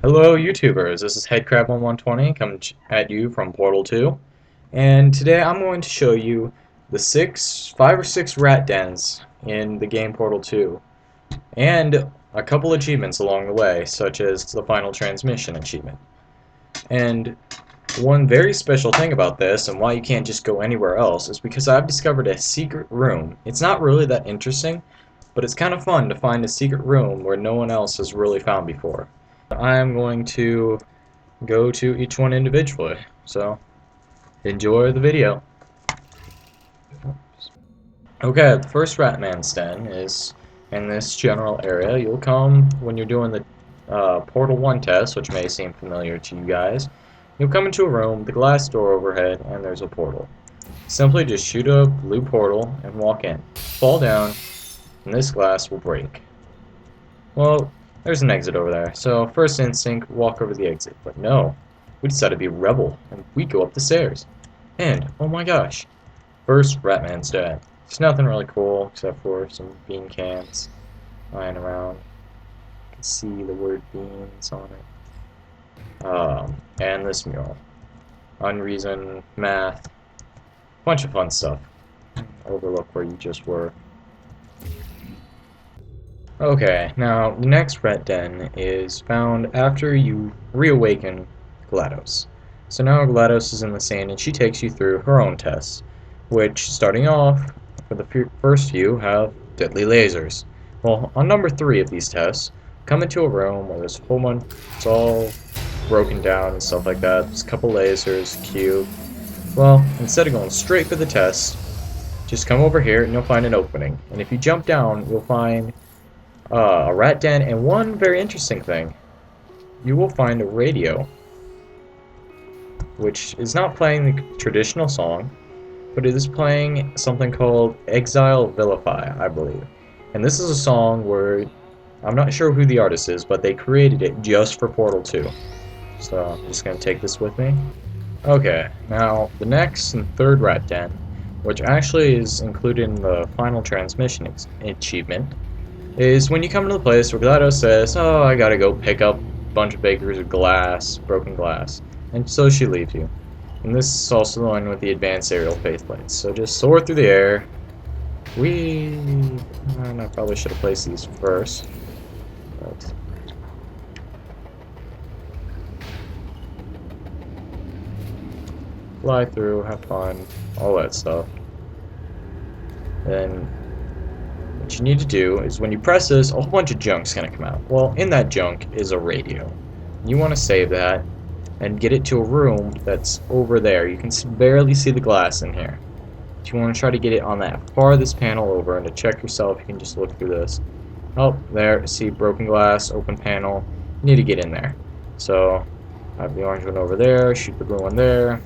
Hello YouTubers, this is HeadCrab1120 coming at you from Portal 2, and today I'm going to show you the 5 or 6 rat dens in the game Portal 2, and a couple achievements along the way, such as the Final Transmission achievement. And one very special thing about this, and why you can't just go anywhere else, is because I've discovered a secret room. It's not really that interesting, but it's kind of fun to find a secret room where no one else has really found before. I'm going to go to each one individually, so enjoy the video. Okay, the first Ratman's Den is in this general area. You'll come when you're doing the Portal 1 test, which may seem familiar to you guys. You'll come into a room with a glass door overhead, and there's a portal. Simply just shoot a blue portal and walk in. Fall down, and this glass will break. Well, there's an exit over there, so first instinct, walk over the exit. But no, we decided to be a rebel, and we go up the stairs. And, oh my gosh, first Ratman's Den. It's nothing really cool, except for some bean cans lying around. You can see the word beans on it. And this mural. Unreason, math, bunch of fun stuff. Overlook where you just were. Okay, now the next rat den is found after you reawaken GLaDOS. So now GLaDOS is in the sand and she takes you through her own tests, which, starting off, for the first few, have deadly lasers. Well, on number 3 of these tests, come into a room where there's a whole bunch, it's all broken down and stuff like that. There's a couple lasers, cube. Well, instead of going straight for the test, just come over here and you'll find an opening. And if you jump down, you'll find a rat den, and one very interesting thing, you will find a radio, which is not playing the traditional song, but it is playing something called Exile Vilify, I believe. And this is a song where, I'm not sure who the artist is, but they created it just for Portal 2. So I'm just going to take this with me. Okay, now the next and third rat den, which actually is included in the Final Transmission achievement, is when you come to the place where GLaDOS says, oh, I gotta go pick up a bunch of bakers of glass, broken glass, and so she leaves you. And this is also the one with the advanced aerial faith plates. So just soar through the air. And I probably should have placed these first. But fly through, have fun, all that stuff. Then what you need to do is when you press this, a whole bunch of junk's going to come out. Well, in that junk is a radio. You want to save that and get it to a room that's over there. You can barely see the glass in here. If you want to try to get it on that farthest panel over, and to check yourself, you can just look through this. Oh, there, see broken glass, open panel. You need to get in there. So, I have the orange one over there, shoot the blue one there.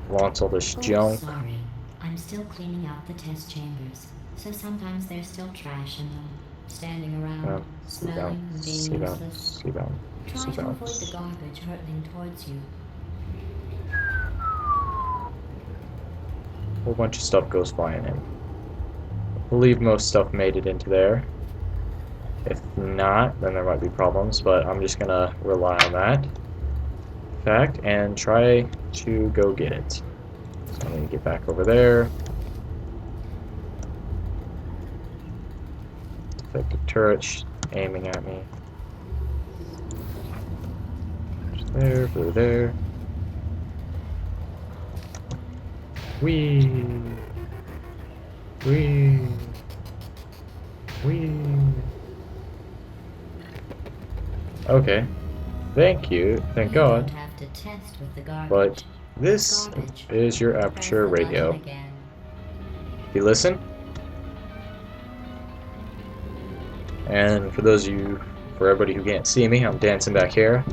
Launch all this junk. Sorry. I'm still cleaning out the test chambers, so sometimes there's still trash in them, standing around, smelling and being useless. Try to avoid the garbage hurtling towards you. A whole bunch of stuff goes flying in. I believe most stuff made it into there. If not, then there might be problems, but I'm just gonna rely on that fact and try to go get it. So I'm going to get back over there. Defective turret aiming at me. Just there, through there. Whee! Whee! Whee! Okay. Thank you. Thank God. But this is your Aperture Radio. If you listen, and for those of you, for everybody who can't see me, I'm dancing back here.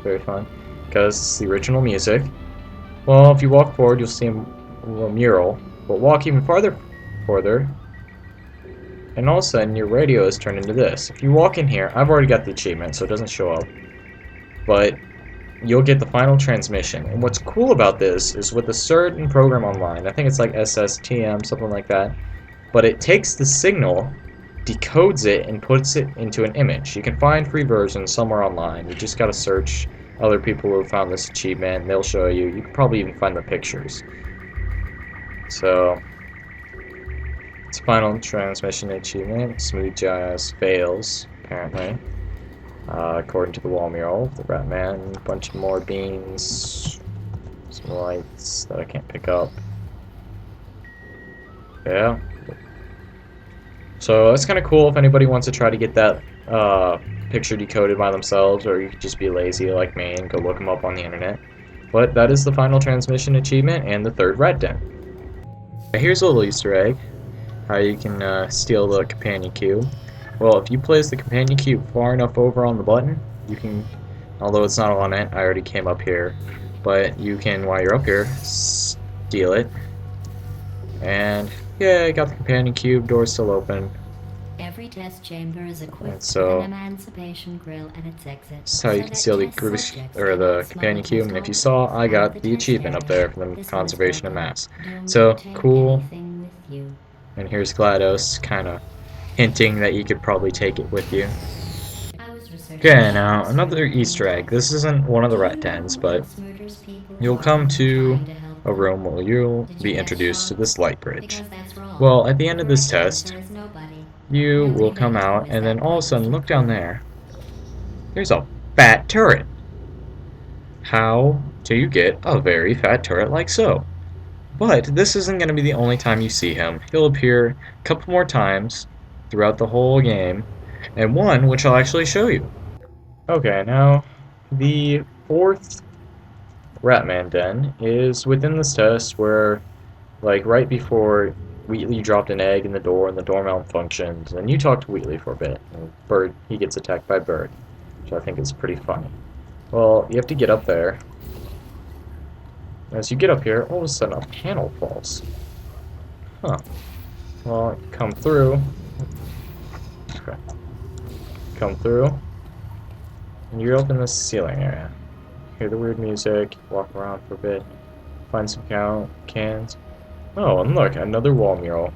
Very fun, because it's the original music. Well, if you walk forward, you'll see a mural, but walk even farther, and all of a sudden your radio is turned into this. If you walk in here, I've already got the achievement, so it doesn't show up, but you'll get the Final Transmission. And what's cool about this is with a certain program online, I think it's like SSTM, something like that, but it takes the signal decodes it and puts it into an image. You can find free versions somewhere online. You just gotta search other people who have found this achievement, and they'll show you. You can probably even find the pictures. So, it's final transmission achievement. Smooth jazz fails, apparently. According to the wall mural, the rat man, a bunch of more beans, some lights that I can't pick up. Yeah. So that's kind of cool if anybody wants to try to get that picture decoded by themselves, or you could just be lazy like me and go look them up on the internet. But that is the final transmission achievement and the third rat den. Here's a little Easter egg, how you can steal the companion cube. Well, if you place the companion cube far enough over on the button, you can, although it's not on it, I already came up here, but you can, while you're up here, steal it. And yeah, I got the companion cube, door's still open. Every test chamber is equipped with So, an emancipation grill at its exit. that's how you can steal the companion cube, and if you saw, I got the achievement up there for the conservation of mass. So, cool. And here's GLaDOS, kinda hinting that you could probably take it with you. Okay, now another Easter egg. This isn't one of the rat dens, but you'll come to a room where you'll be introduced to this light bridge. Well, at the end of this test, you will come out and then all of a sudden look down there. There's a fat turret. How do you get a very fat turret like so? But this isn't going to be the only time you see him. He'll appear a couple more times throughout the whole game, and one which I'll actually show you. Okay, now the fourth Ratman den is within this test where, like, right before Wheatley dropped an egg in the door and the door malfunctioned, and you talk to Wheatley for a bit, and Bird, he gets attacked by Bird, which I think is pretty funny. Well, you have to get up there. As you get up here, all of a sudden a panel falls. Huh. Well, come through. Okay. Come through. And you're up in this ceiling area. Hear the weird music, walk around for a bit, find some cans. Oh, and look, another wall mural.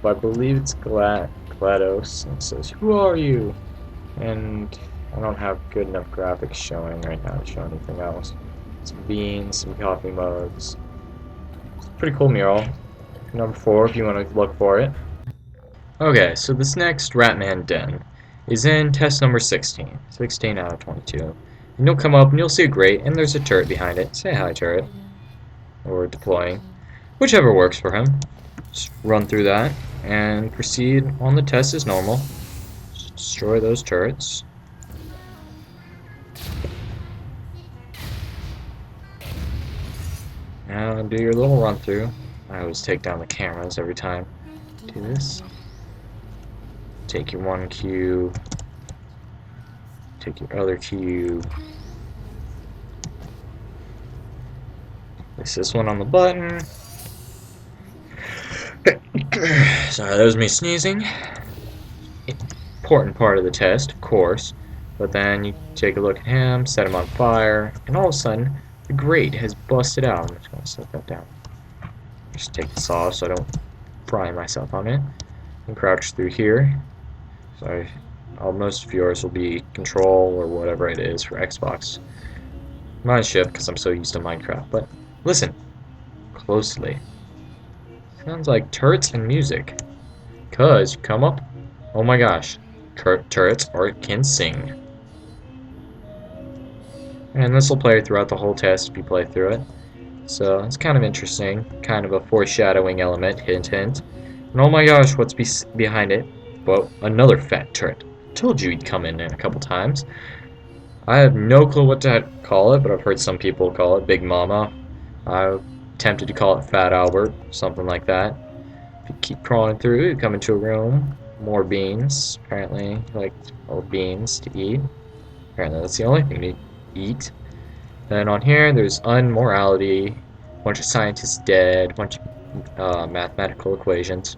I believe it's GLaDOS, and it says, "Who are you?" And I don't have good enough graphics showing right now to show anything else. Some beans, some coffee mugs. It's a pretty cool mural. Number 4 if you want to look for it. Okay, so this next Ratman den is in test number 16. 16 out of 22. And you'll come up and you'll see a grate, and there's a turret behind it. Say hi, turret. Or deploying. Whichever works for him. Just run through that and proceed on the test as normal. Just destroy those turrets. Now do your little run through. I always take down the cameras every time. Do this. Take your one cube. Take your other cube. Place this one on the button. Sorry, that was me sneezing. Important part of the test, of course. But then you take a look at him, set him on fire, and all of a sudden, the grate has busted out. I'm just going to set that down. Just take this off so I don't fry myself on it. And crouch through here. So most of yours will be Control or whatever it is for Xbox. Mine Shift because I'm so used to Minecraft. But listen closely. Sounds like turrets and music. Cause come up. Oh my gosh, turrets can sing. And this will play throughout the whole test if you play through it. So it's kind of interesting, kind of a foreshadowing element, hint hint. And oh my gosh, what's behind it? Well, another fat turret. Told you he'd come in a couple times. I have no clue what to call it, but I've heard some people call it Big Mama. I tempted to call it Fat Albert, something like that. If you keep crawling through, you come into a room, more beans. Apparently, like old beans to eat. Apparently, that's the only thing to eat. Then on here, there's unmorality, a bunch of scientists dead, a bunch of mathematical equations.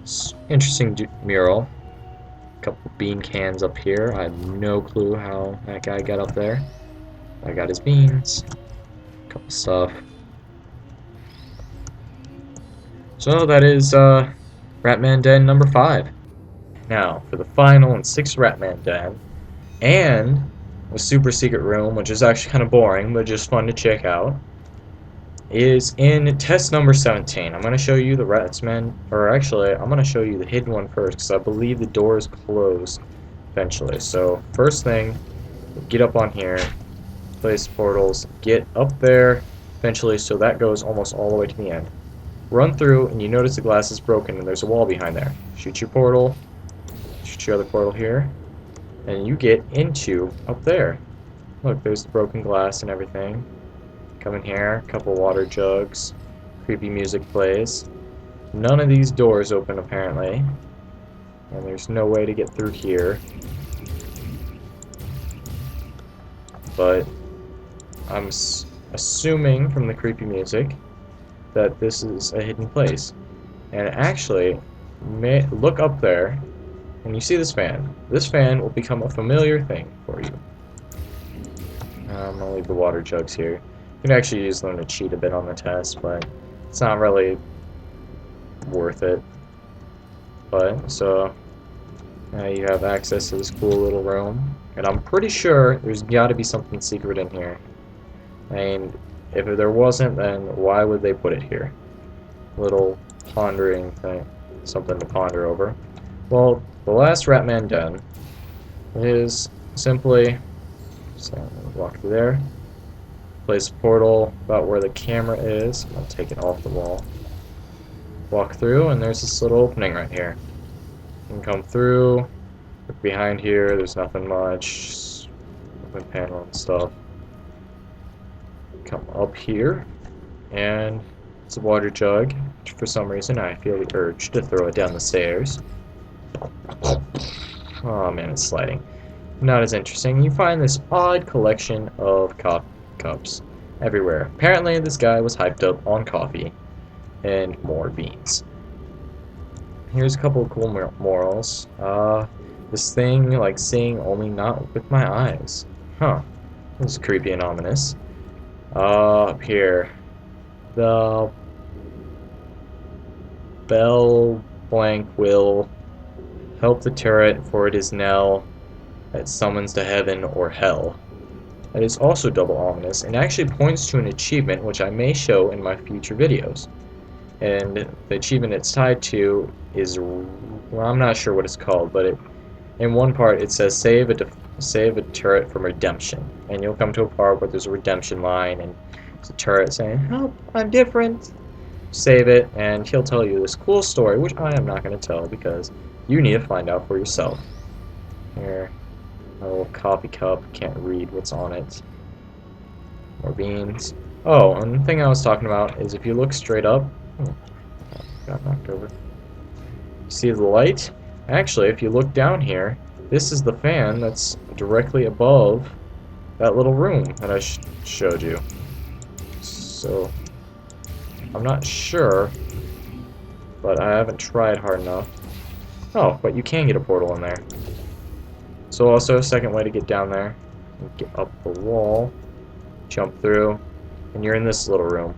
It's interesting mural. A couple bean cans up here. I have no clue how that guy got up there. I got his beans. A couple stuff. So that is Ratman Den number 5. Now, for the final and sixth Ratman den, and a super secret room, which is actually kind of boring, but just fun to check out, is in test number 17. I'm going to show you the Ratsman, or actually, I'm going to show you the hidden one first, because I believe the door is closed eventually. So, first thing, get up on here, place portals, get up there eventually, so that goes almost all the way to the end. Run through, and you notice the glass is broken, and there's a wall behind there. Shoot your portal, shoot your other portal here, and you get into up there. Look, there's the broken glass and everything. Come in here, a couple water jugs, creepy music plays. None of these doors open apparently, and there's no way to get through here. But I'm assuming from the creepy music that this is a hidden place. And actually, look up there, and you see this fan. This fan will become a familiar thing for you. I'm gonna leave the water jugs here. You can actually use them to cheat a bit on the test, but it's not really worth it. But, so, now you have access to this cool little room. And I'm pretty sure there's got to be something secret in here. And if there wasn't, then why would they put it here? Little pondering thing. Something to ponder over. Well, the last Ratman den is simply, so walk through there, place a portal about where the camera is. I'll take it off the wall. Walk through, and there's this little opening right here. You can come through. Look behind here, there's nothing much. Open panel and stuff. Come up here, and it's a water jug. For some reason, I feel the urge to throw it down the stairs. Oh man, it's sliding. Not as interesting. You find this odd collection of cups everywhere. Apparently, this guy was hyped up on coffee and more beans. Here's a couple of cool murals. This thing, like seeing only not with my eyes. Huh. This is creepy and ominous. Up here. The bell blank will help the turret, for it is knell that summons to heaven or hell. That is also double ominous, and actually points to an achievement which I may show in my future videos. And the achievement it's tied to is, well, I'm not sure what it's called, but in one part it says save a turret from redemption, and you'll come to a part where there's a redemption line and there's a turret saying, help, I'm different. Save it, and he'll tell you this cool story, which I am not going to tell because you need to find out for yourself. Here, a little coffee cup, can't read what's on it. More beans. Oh, and the thing I was talking about is if you look straight up, got knocked over. See the light? Actually, if you look down here, this is the fan that's directly above that little room that I showed you. So, I'm not sure, but I haven't tried hard enough. Oh, but you can get a portal in there. So also a second way to get down there. Get up the wall, jump through, and you're in this little room.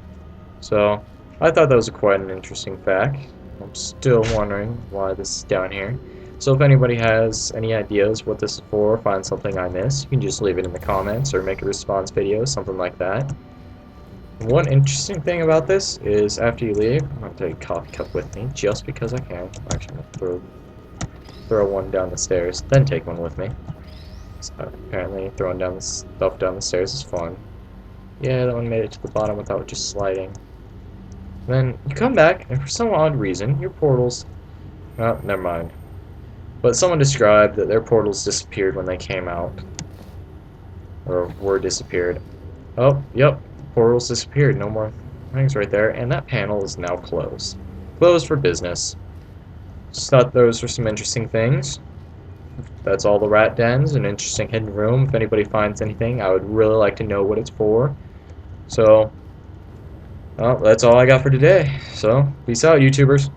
So, I thought that was quite an interesting fact. I'm still wondering why this is down here. So if anybody has any ideas what this is for, or find something I missed, you can just leave it in the comments or make a response video, something like that. One interesting thing about this is after you leave, I'm going to take a coffee cup with me just because I can. Actually, I'm going to throw one down the stairs, then take one with me. So apparently throwing down the stuff down the stairs is fun. Yeah, that one made it to the bottom without just sliding. Then you come back, and for some odd reason, your portals... Oh, never mind. But someone described that their portals disappeared when they came out. Or were disappeared. Oh, yep. Portals disappeared. No more things right there. And that panel is now closed. Closed for business. Just thought those were some interesting things. That's all the rat dens. An interesting hidden room. If anybody finds anything, I would really like to know what it's for. So, well, that's all I got for today. So, peace out, YouTubers.